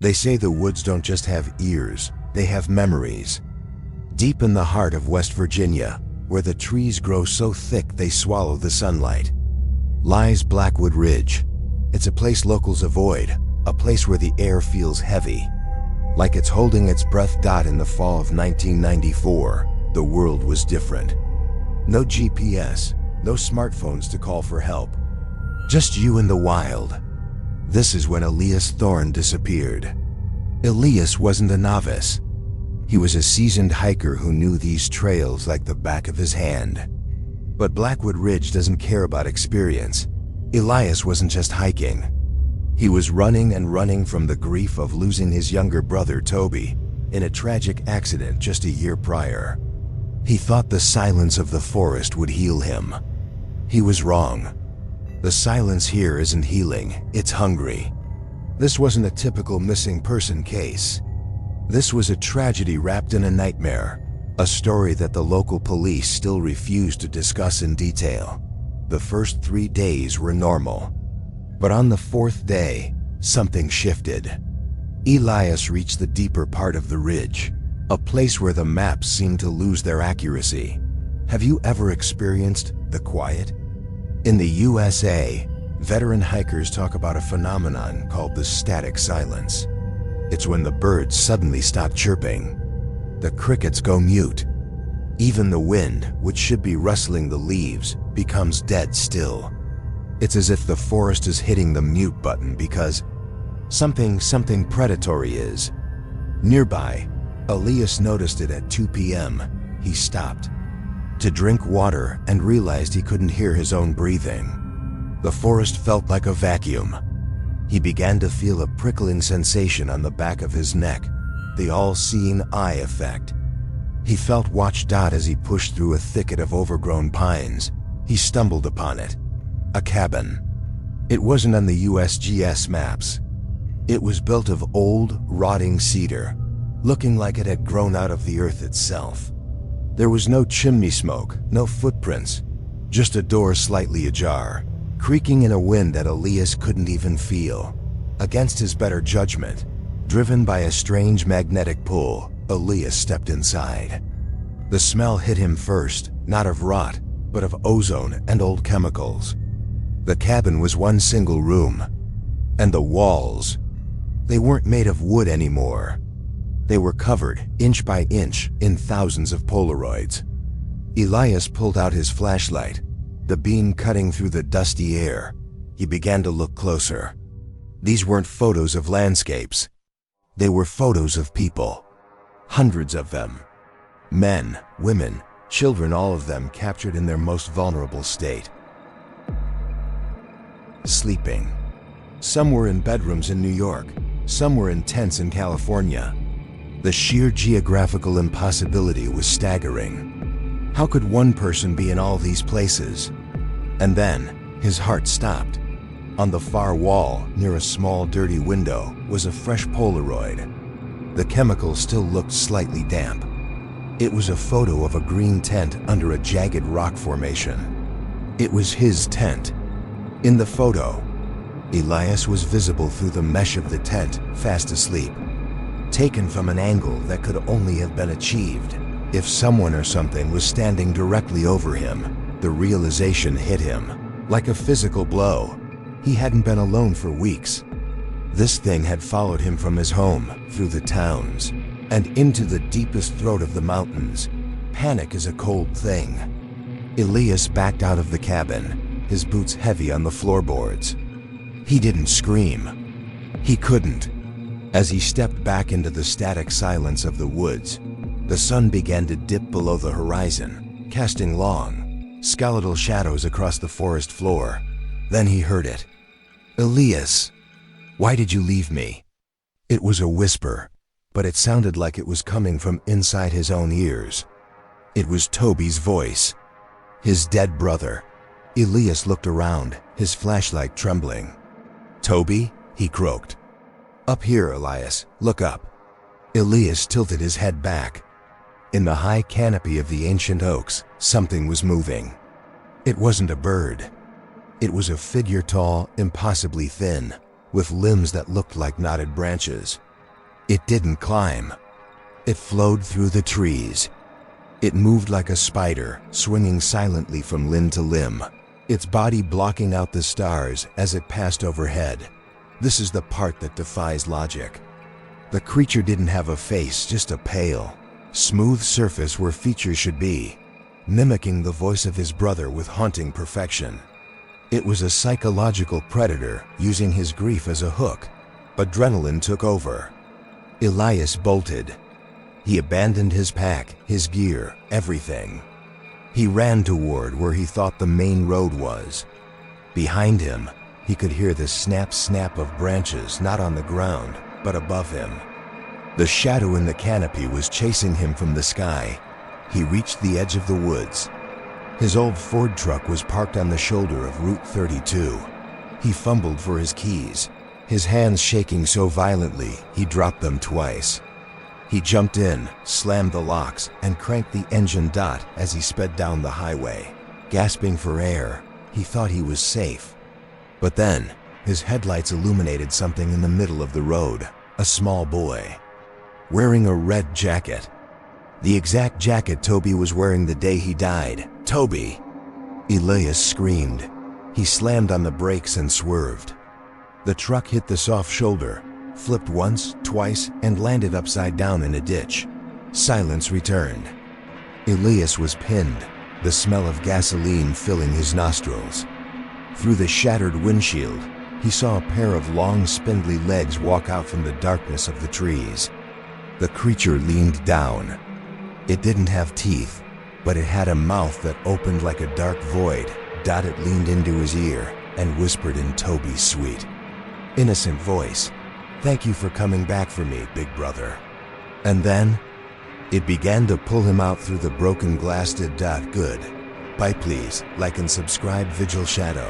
They say the woods don't just have ears, they have memories. Deep in the heart of West Virginia, where the trees grow so thick they swallow the sunlight, lies Blackwood Ridge. It's a place locals avoid, a place where the air feels heavy, like it's holding its breath. In the fall of 1994, the world was different. No GPS, no smartphones to call for help. Just you and the wild. This is when Elias Thorne disappeared. Elias wasn't a novice. He was a seasoned hiker who knew these trails like the back of his hand. But Blackwood Ridge doesn't care about experience. Elias wasn't just hiking. He was running and running from the grief of losing his younger brother Toby in a tragic accident just a year prior. He thought the silence of the forest would heal him. He was wrong. The silence here isn't healing, it's hungry. This wasn't a typical missing person case. This was a tragedy wrapped in a nightmare, a story that the local police still refuse to discuss in detail. The first 3 days were normal. But on the 4th day, something shifted. Elias reached the deeper part of the ridge, a place where the maps seemed to lose their accuracy. Have you ever experienced the quiet? In the USA, veteran hikers talk about a phenomenon called the static silence. It's when the birds suddenly stop chirping. The crickets go mute. Even the wind, which should be rustling the leaves, becomes dead still. It's as if the forest is hitting the mute button because something predatory is. Nearby, Elias noticed it at 2 p.m. He stopped to drink water and realized he couldn't hear his own breathing. The forest felt like a vacuum. He began to feel a prickling sensation on the back of his neck, the all-seeing eye effect. He felt watched. As he pushed through a thicket of overgrown pines, he stumbled upon it. A cabin. It wasn't on the USGS maps. It was built of old, rotting cedar, looking like it had grown out of the earth itself. There was no chimney smoke, no footprints, just a door slightly ajar, creaking in a wind that Elias couldn't even feel. Against his better judgment, driven by a strange magnetic pull, Elias stepped inside. The smell hit him first, not of rot, but of ozone and old chemicals. The cabin was one single room, and the walls, they weren't made of wood anymore. They were covered, inch by inch, in thousands of Polaroids. Elias pulled out his flashlight, the beam cutting through the dusty air. He began to look closer. These weren't photos of landscapes. They were photos of people. Hundreds of them. Men, women, children, all of them captured in their most vulnerable state. Sleeping. Some were in bedrooms in New York. Some were in tents in California. The sheer geographical impossibility was staggering. How could one person be in all these places? And then, his heart stopped. On the far wall, near a small dirty window, was a fresh Polaroid. The chemicals still looked slightly damp. It was a photo of a green tent under a jagged rock formation. It was his tent. In the photo, Elias was visible through the mesh of the tent, fast asleep. Taken from an angle that could only have been achieved if someone or something was standing directly over him. The realization hit him like a physical blow. He hadn't been alone for weeks. This thing had followed him from his home, through the towns, and into the deepest throat of the mountains. Panic is a cold thing. Elias backed out of the cabin, his boots heavy on the floorboards. He didn't scream. He couldn't. As he stepped back into the static silence of the woods, the sun began to dip below the horizon, casting long, skeletal shadows across the forest floor. Then he heard it. "Elias, why did you leave me?" It was a whisper, but it sounded like it was coming from inside his own ears. It was Toby's voice, his dead brother. Elias looked around, his flashlight trembling. "Toby?" he croaked. "Up here, Elias, look up." Elias tilted his head back. In the high canopy of the ancient oaks, something was moving. It wasn't a bird. It was a figure tall, impossibly thin, with limbs that looked like knotted branches. It didn't climb. It flowed through the trees. It moved like a spider, swinging silently from limb to limb, its body blocking out the stars as it passed overhead. This is the part that defies logic. The creature didn't have a face, just a pale, smooth surface where features should be, mimicking the voice of his brother with haunting perfection. It was a psychological predator using his grief as a hook. Adrenaline took over. Elias bolted. He abandoned his pack, his gear, everything. He ran toward where he thought the main road was. Behind him, he could hear the snap-snap of branches not on the ground, but above him. The shadow in the canopy was chasing him from the sky. He reached the edge of the woods. His old Ford truck was parked on the shoulder of Route 32. He fumbled for his keys, his hands shaking so violently he dropped them twice. He jumped in, slammed the locks, and cranked the engine as he sped down the highway. Gasping for air, he thought he was safe. But then, his headlights illuminated something in the middle of the road. A small boy, wearing a red jacket. The exact jacket Toby was wearing the day he died. "Toby!" Elias screamed. He slammed on the brakes and swerved. The truck hit the soft shoulder, flipped once, twice, and landed upside down in a ditch. Silence returned. Elias was pinned, the smell of gasoline filling his nostrils. Through the shattered windshield, he saw a pair of long, spindly legs walk out from the darkness of the trees. The creature leaned down. It didn't have teeth, but it had a mouth that opened like a dark void. It leaned into his ear and whispered in Toby's sweet, innocent voice, "Thank you for coming back for me, big brother." And then, it began to pull him out through the broken glass. Good. Bye please, like and subscribe Vigil Shadow.